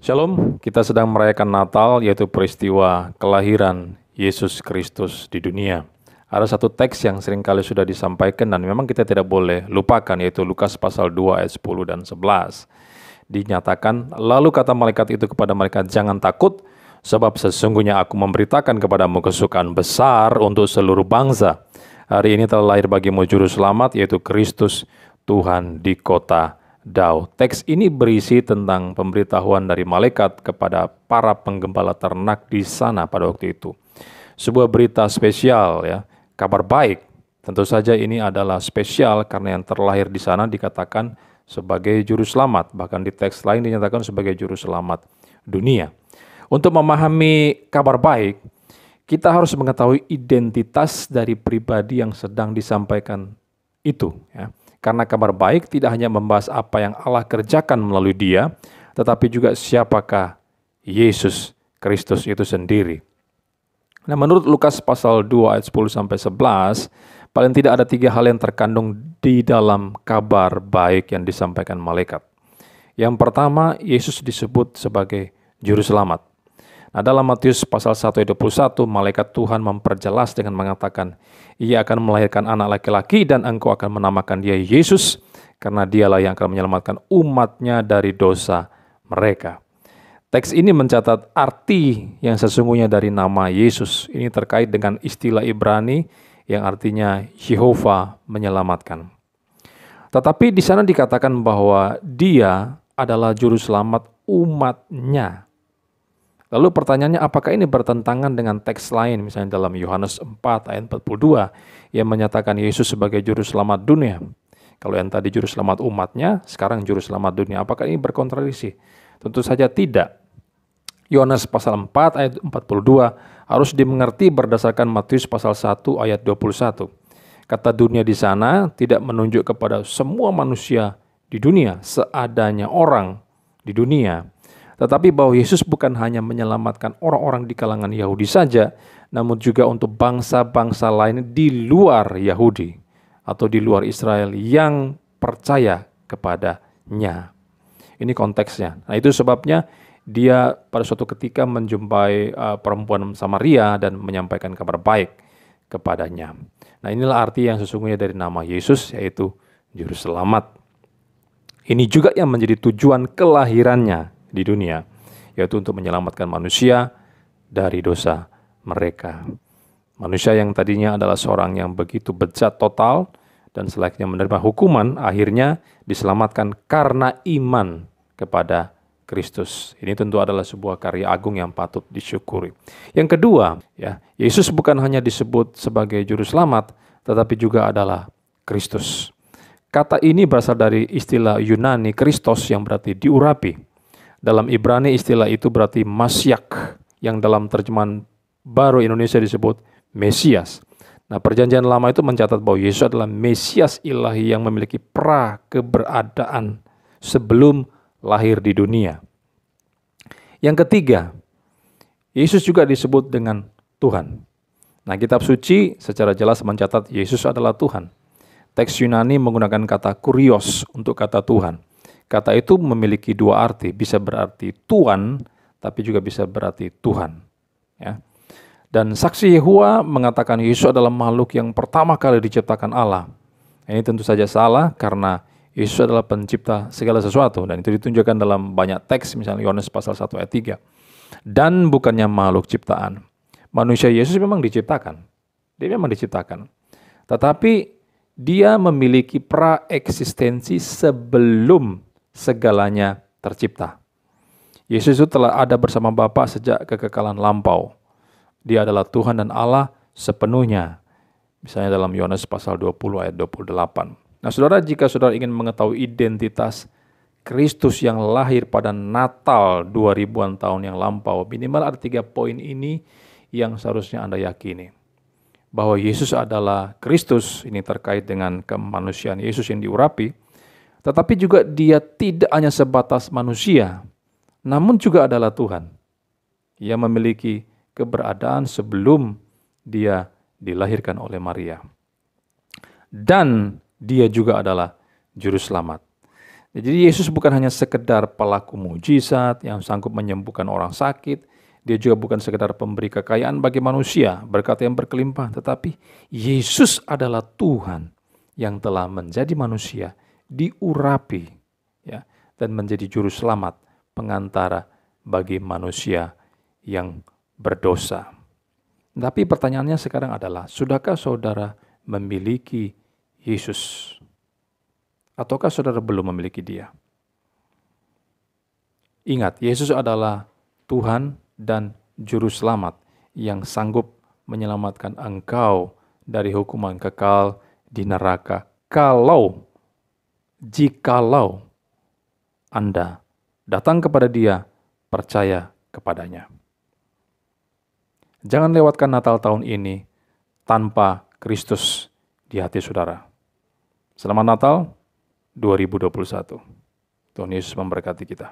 Shalom, kita sedang merayakan Natal, yaitu peristiwa kelahiran Yesus Kristus di dunia. Ada satu teks yang seringkali sudah disampaikan dan memang kita tidak boleh lupakan, yaitu Lukas pasal 2 ayat 10 dan 11. Dinyatakan, lalu kata malaikat itu kepada mereka, jangan takut, sebab sesungguhnya aku memberitakan kepadamu kesukaan besar untuk seluruh bangsa. Hari ini telah lahir bagimu juru selamat, yaitu Kristus Tuhan di kota Daud. Teks ini berisi tentang pemberitahuan dari malaikat kepada para penggembala ternak di sana pada waktu itu. Sebuah berita spesial, ya, kabar baik. Tentu saja ini adalah spesial karena yang terlahir di sana dikatakan sebagai juru selamat, bahkan di teks lain dinyatakan sebagai juru selamat dunia. Untuk memahami kabar baik, kita harus mengetahui identitas dari pribadi yang sedang disampaikan itu, ya. Karena kabar baik tidak hanya membahas apa yang Allah kerjakan melalui dia, tetapi juga siapakah Yesus Kristus itu sendiri. Nah, menurut Lukas pasal 2 ayat 10-11, paling tidak ada 3 hal yang terkandung di dalam kabar baik yang disampaikan malaikat. Yang pertama, Yesus disebut sebagai juru selamat. Nah, dalam Matius pasal 1 ayat 21, malaikat Tuhan memperjelas dengan mengatakan, ia akan melahirkan anak laki-laki dan engkau akan menamakan dia Yesus, karena dialah yang akan menyelamatkan umatnya dari dosa mereka. Teks ini mencatat arti yang sesungguhnya dari nama Yesus. Ini terkait dengan istilah Ibrani yang artinya Yehovah menyelamatkan. Tetapi di sana dikatakan bahwa dia adalah juru selamat umatnya. Lalu pertanyaannya, apakah ini bertentangan dengan teks lain, misalnya dalam Yohanes 4 ayat 42 yang menyatakan Yesus sebagai juru selamat dunia. Kalau yang tadi juru selamat umatnya, sekarang juru selamat dunia. Apakah ini berkontradiksi? Tentu saja tidak. Yohanes pasal 4 ayat 42 harus dimengerti berdasarkan Matius pasal 1 ayat 21. Kata dunia di sana tidak menunjuk kepada semua manusia di dunia, seadanya orang di dunia. Tetapi bahwa Yesus bukan hanya menyelamatkan orang-orang di kalangan Yahudi saja, namun juga untuk bangsa-bangsa lain di luar Yahudi atau di luar Israel yang percaya kepadanya. Ini konteksnya. Nah, itu sebabnya dia pada suatu ketika menjumpai perempuan Samaria dan menyampaikan kabar baik kepadanya. Nah, inilah arti yang sesungguhnya dari nama Yesus, yaitu juru selamat. Ini juga yang menjadi tujuan kelahirannya di dunia, yaitu untuk menyelamatkan manusia dari dosa mereka. Manusia yang tadinya adalah seorang yang begitu bejat total dan selayaknya menerima hukuman, akhirnya diselamatkan karena iman kepada Kristus. Ini tentu adalah sebuah karya agung yang patut disyukuri. Yang kedua, ya, Yesus bukan hanya disebut sebagai juru selamat, tetapi juga adalah Kristus. Kata ini berasal dari istilah Yunani Kristos yang berarti diurapi. Dalam Ibrani istilah itu berarti Masyak, yang dalam terjemahan baru Indonesia disebut Mesias. Nah, perjanjian lama itu mencatat bahwa Yesus adalah Mesias ilahi yang memiliki pra-keberadaan sebelum lahir di dunia. Yang ketiga, Yesus juga disebut dengan Tuhan. Nah, kitab suci secara jelas mencatat Yesus adalah Tuhan. Teks Yunani menggunakan kata kurios untuk kata Tuhan. Kata itu memiliki 2 arti, bisa berarti Tuhan, tapi juga bisa berarti Tuhan. Ya. Dan saksi Yehova mengatakan Yesus adalah makhluk yang pertama kali diciptakan Allah. Ini tentu saja salah karena Yesus adalah pencipta segala sesuatu. Dan itu ditunjukkan dalam banyak teks, misalnya Yohanes pasal 1 ayat 3. Dan bukannya makhluk ciptaan. Manusia Yesus memang diciptakan. Dia memang diciptakan. Tetapi dia memiliki praeksistensi sebelum segalanya tercipta. Yesus itu telah ada bersama Bapa sejak kekekalan lampau. Dia adalah Tuhan dan Allah sepenuhnya. Misalnya dalam Yohanes pasal 20 ayat 28. Nah, saudara, jika saudara ingin mengetahui identitas Kristus yang lahir pada Natal 2000-an tahun yang lampau, minimal ada 3 poin ini yang seharusnya Anda yakini. bahwa Yesus adalah Kristus, ini terkait dengan kemanusiaan Yesus yang diurapi, tetapi juga dia tidak hanya sebatas manusia, namun juga adalah Tuhan. Ia memiliki keberadaan sebelum dia dilahirkan oleh Maria. Dan dia juga adalah juru selamat. Jadi Yesus bukan hanya sekedar pelaku mujizat yang sanggup menyembuhkan orang sakit, dia juga bukan sekedar pemberi kekayaan bagi manusia, berkat yang berkelimpah, tetapi Yesus adalah Tuhan yang telah menjadi manusia, diurapi, ya, dan menjadi juru selamat, pengantara bagi manusia yang berdosa. Tapi pertanyaannya sekarang adalah, sudahkah saudara memiliki Yesus? Ataukah saudara belum memiliki dia? Ingat, Yesus adalah Tuhan dan Juru Selamat yang sanggup menyelamatkan engkau dari hukuman kekal di neraka. Jikalau Anda datang kepada dia, percaya kepadanya. Jangan lewatkan Natal tahun ini tanpa Kristus di hati saudara. Selamat Natal 2021. Tuhan Yesus memberkati kita.